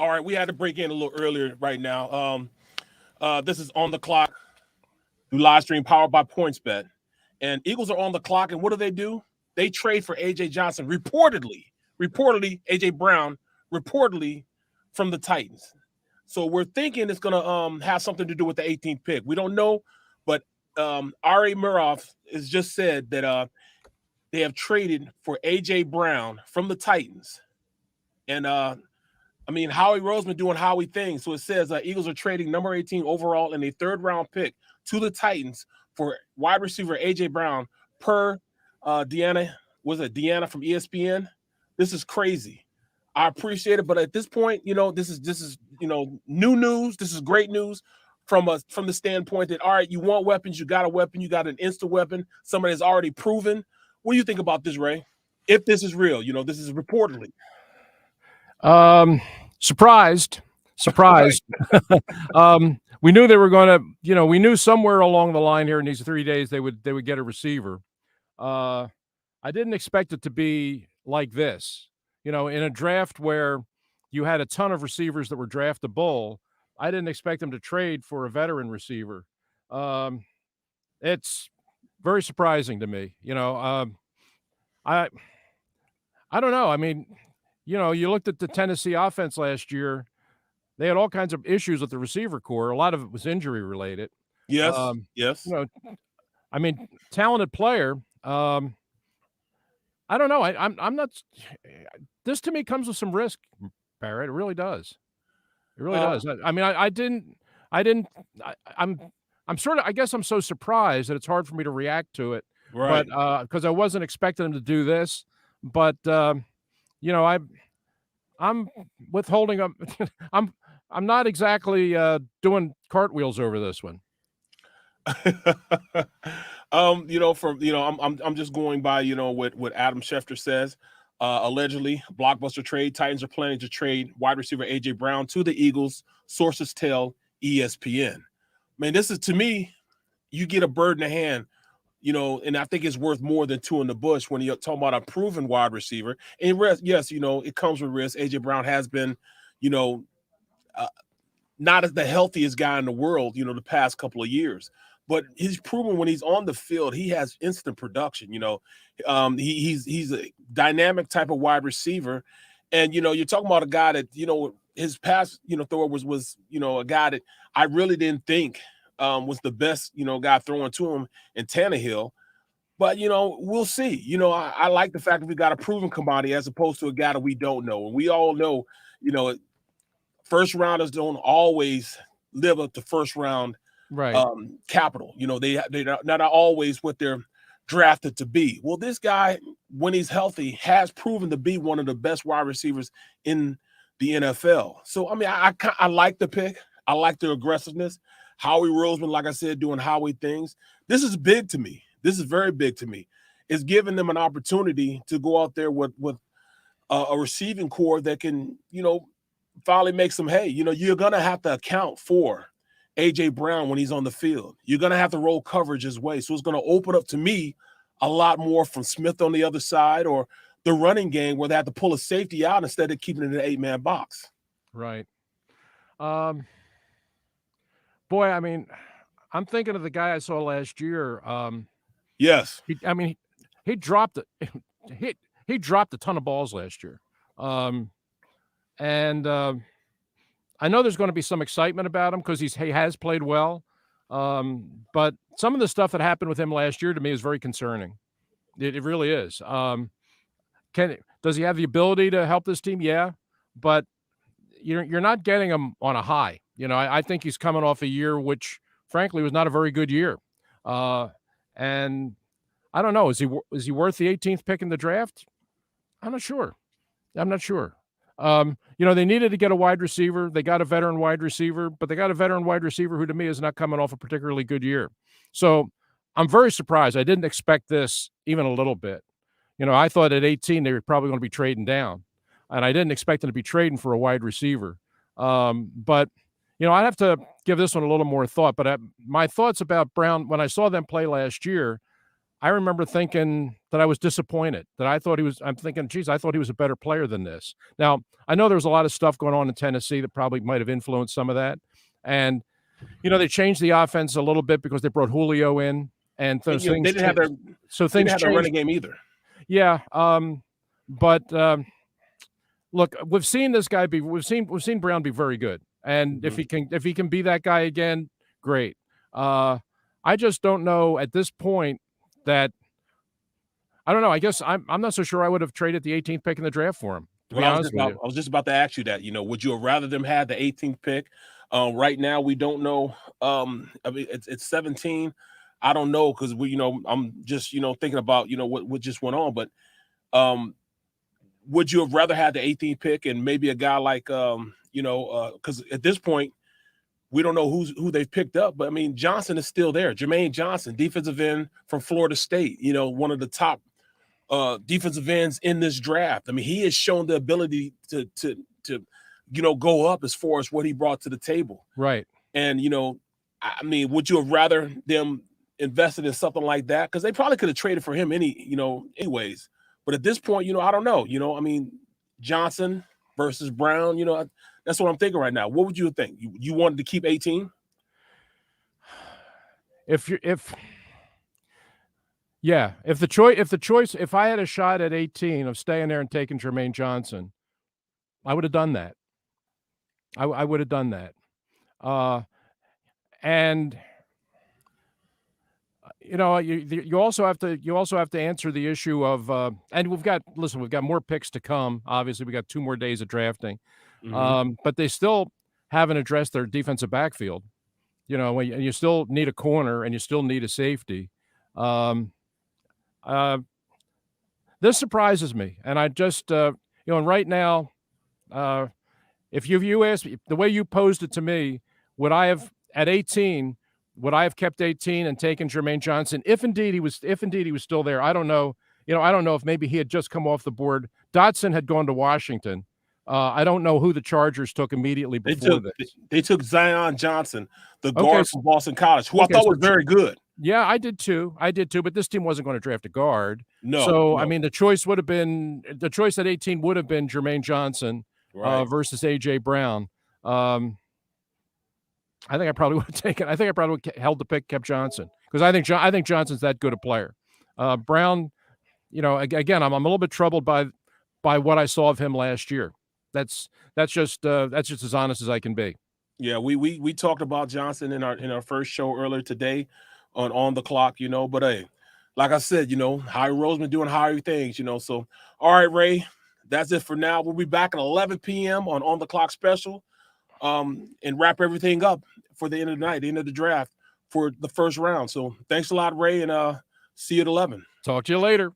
All right, we had to break in a little earlier right now. This is on the clock through live stream powered by PointsBet. And Eagles are on the clock, and what do? They trade for AJ Johnson, reportedly AJ Brown, reportedly from the Titans. So we're thinking it's going to have something to do with the 18th pick. We don't know, but Ari Muroff has just said that they have traded for AJ Brown from the Titans. And Howie Roseman doing Howie things. So it says Eagles are trading number 18 overall and a third-round pick to the Titans for wide receiver A.J. Brown per Deanna from ESPN? This is crazy. I appreciate it, but at this point, this is new news. This is great news from the standpoint that, all right, you want weapons, you got a weapon, you got an instant weapon, somebody has already proven. What do you think about this, Ray? If this is real, this is reportedly. Surprised. We knew they were going to, we knew somewhere along the line here in these 3 days they would get a receiver. I didn't expect it to be like this. In a draft where you had a ton of receivers that were draftable, I didn't expect them to trade for a veteran receiver. It's very surprising to me. I don't know. I mean, you looked at the Tennessee offense last year. They had all kinds of issues with the receiver core. A lot of it was injury related. Yes. Yes. Talented player. I don't know. I'm not. This to me comes with some risk, Barrett. It really does. It really does. I'm sort of. I guess I'm so surprised that it's hard for me to react to it. Right. But because I wasn't expecting them to do this. But I'm withholding. I'm not exactly doing cartwheels over this one. I'm just going by what Adam Schefter says. Allegedly, blockbuster trade. Titans are planning to trade wide receiver AJ Brown to the Eagles. Sources tell ESPN. Man, this is, to me, you get a bird in the hand. And I think it's worth more than two in the bush when you're talking about a proven wide receiver. And yes, it comes with risk. AJ Brown has been, not as the healthiest guy in the world, the past couple of years. But he's proven when he's on the field, he has instant production. He's a dynamic type of wide receiver. And, you're talking about a guy that, his past, thrower was a guy that I really didn't think was the best, guy throwing to him in Tannehill. But, we'll see. I like the fact that we got a proven commodity as opposed to a guy that we don't know. And we all know, first rounders don't always live up to first round capital. They're not always what they're drafted to be. Well, this guy, when he's healthy, has proven to be one of the best wide receivers in the NFL. So, I like the pick. I like the aggressiveness. Howie Roseman, like I said, doing Howie things. This is big to me. This is very big to me. It's giving them an opportunity to go out there with a receiving core that can, finally make some hay. You're going to have to account for A.J. Brown when he's on the field. You're going to have to roll coverage his way. So it's going to open up, to me, a lot more from Smith on the other side or the running game where they have to pull a safety out instead of keeping it in an 8-man box. Right. Boy, I'm thinking of the guy I saw last year. Yes. He dropped it. He dropped a ton of balls last year. And I know there's going to be some excitement about him because he has played well. But some of the stuff that happened with him last year to me is very concerning. It really is. Does he have the ability to help this team? Yeah, but you're not getting him on a high. I think he's coming off a year which, frankly, was not a very good year. And I don't know. Is he worth the 18th pick in the draft? I'm not sure. They needed to get a wide receiver. They got a veteran wide receiver, but they got a veteran wide receiver who, to me, is not coming off a particularly good year. So I'm very surprised. I didn't expect this even a little bit. I thought at 18 they were probably going to be trading down, and I didn't expect them to be trading for a wide receiver. But I'd have to give this one a little more thought. But my thoughts about Brown, when I saw them play last year, I remember thinking that I was disappointed, that I'm thinking, geez, I thought he was a better player than this. Now, I know there was a lot of stuff going on in Tennessee that probably might have influenced some of that. And, they changed the offense a little bit because they brought Julio in, and And, those they things didn't have changed. So they didn't things have their changed. running game either. Yeah. But look, we've seen Brown be very good. And if he can be that guy again, great. I just don't know at this point that I don't know. I guess I'm not so sure I would have traded the 18th pick in the draft for him, to be honest with you. I was just about to ask you that. Would you have rather them had the 18th pick? Right now, we don't know. I mean, it's 17. I don't know because I'm just thinking about what just went on. But would you have rather had the 18th pick and maybe a guy like because at this point we don't know who they've picked up, but I mean Johnson is still there. Jermaine Johnson, defensive end from Florida State, one of the top defensive ends in this draft. I mean, he has shown the ability to go up as far as what he brought to the table. Right. And I mean, would you have rather them invested in something like that? Because they probably could have traded for him anyways. But at this point, I don't know. I mean, Johnson versus Brown, that's what I'm thinking right now. What would you think? You wanted to keep 18? If I had a shot at 18 of staying there and taking Jermaine Johnson, I would have done that. I would have done that. And you also have to answer the issue of and we've got more picks to come. Obviously, we got 2 more days of drafting. But they still haven't addressed their defensive backfield. You still need a corner and you still need a safety. This surprises me, and I just and right now, if you asked me the way you posed it to me, would I have at 18? Would I have kept 18 and taken Jermaine Johnson if indeed he was still there? I don't know. I don't know if maybe he had just come off the board. Dotson had gone to Washington. I don't know who the Chargers took immediately before this. They took Zion Johnson, the guard from Boston College, who I thought was very good. Yeah, I did too. But this team wasn't going to draft a guard. No. So, I mean, the choice at 18 would have been Jermaine Johnson versus A.J. Brown. I think I probably would have held the pick, kept Johnson, because I think Johnson's that good a player. Brown, again, I'm a little bit troubled by what I saw of him last year. That's just as honest as I can be. Yeah, we talked about Johnson in our first show earlier today on the clock, but hey, like I said, Harry Roseman doing Harry things, So all right, Ray, that's it for now. We'll be back at 11 p.m. on the clock special. And wrap everything up for the end of the night, the end of the draft for the first round. So thanks a lot, Ray, and see you at 11. Talk to you later.